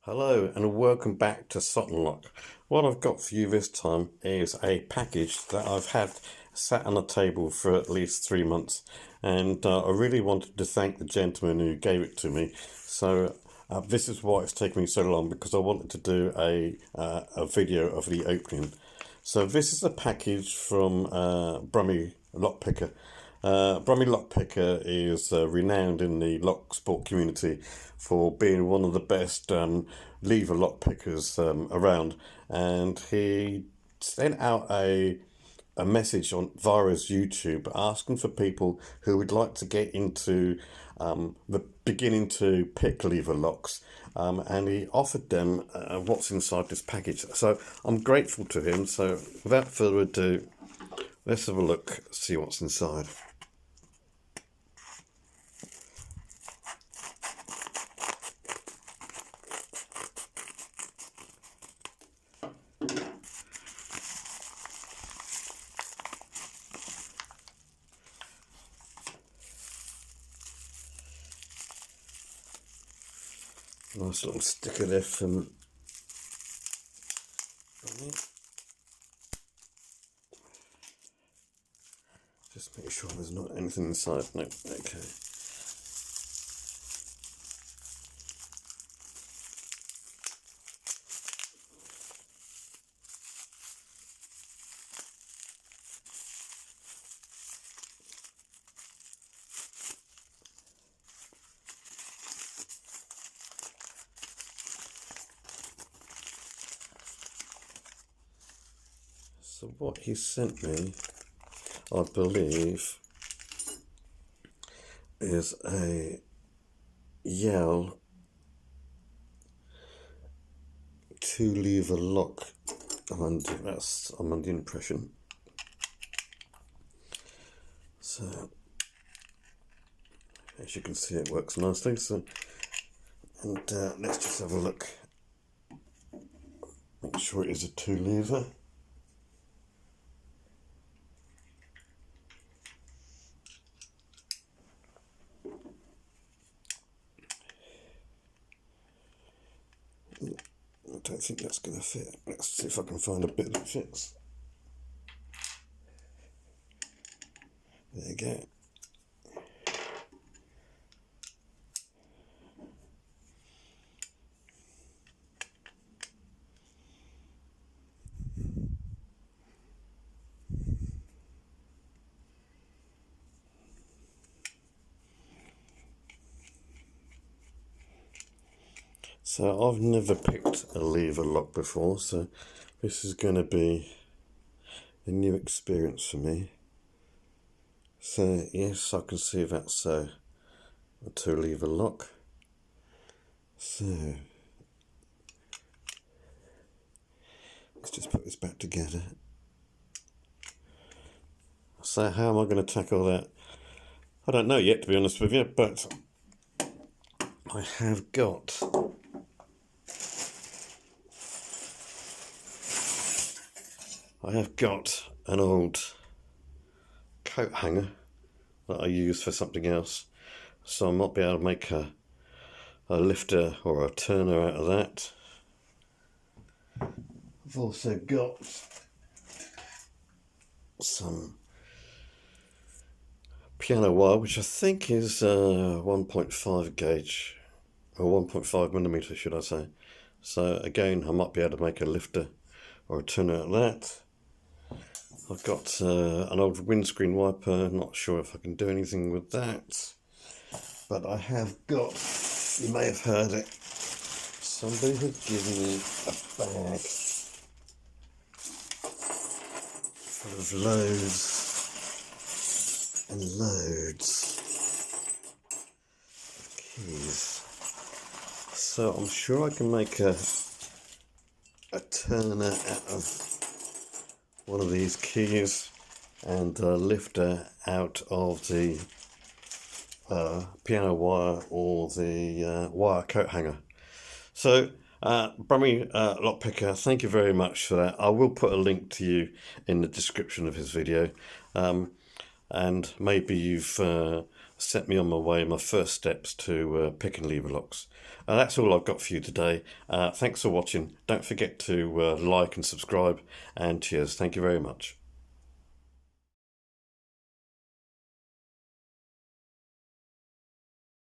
Hello and welcome back to SotonLock. What I've got for you this time is a package that I've had sat on a table for at least 3 months, and I really wanted to thank the gentleman who gave it to me. So this is why it's taken me so long, because I wanted to do a video of the opening. So this is a package from Brummie Lock Picker. Brummie Lock Picker is renowned in the lock sport community for being one of the best lever lock pickers around, and he sent out a message on via his YouTube asking for people who would like to get into the beginning to pick lever locks, and he offered them what's inside this package. So I'm grateful to him. So without further ado, let's have a look, see what's inside. Nice little sticker there from just make sure there's not anything inside. No, okay. So what he sent me, I believe, is a Yale 2-lever lock. I'm under the impression. So as you can see, it works nicely. So, and let's just have a look. Make sure it is a 2-lever. I don't think that's going to fit. Let's see if I can find a bit that fits. There you go. So I've never picked a lever lock before, so this is going to be a new experience for me. So yes, I can see that's a 2-lever lock. So let's just put this back together. So how am I going to tackle that? I don't know yet, to be honest with you, but I have got an old coat hanger that I use for something else, so I might be able to make a lifter or a turner out of that. I've also got some piano wire, which I think is 1.5 gauge, or 1.5 millimeter, should I say. So again, I might be able to make a lifter or a turner out of that. I've got an old windscreen wiper, not sure if I can do anything with that. But I have got, you may have heard it, somebody had given me a bag full of loads and loads of keys. So I'm sure I can make a turner out of one of these keys and a lifter out of the piano wire or the wire coat hanger. So Brummie Lock Picker, thank you very much for that. I will put a link to you in the description of his video. and maybe you've set me on my way, my first steps to pick and lever locks. That's all I've got for you today. Thanks for watching. Don't forget to like and subscribe, and cheers. Thank you very much.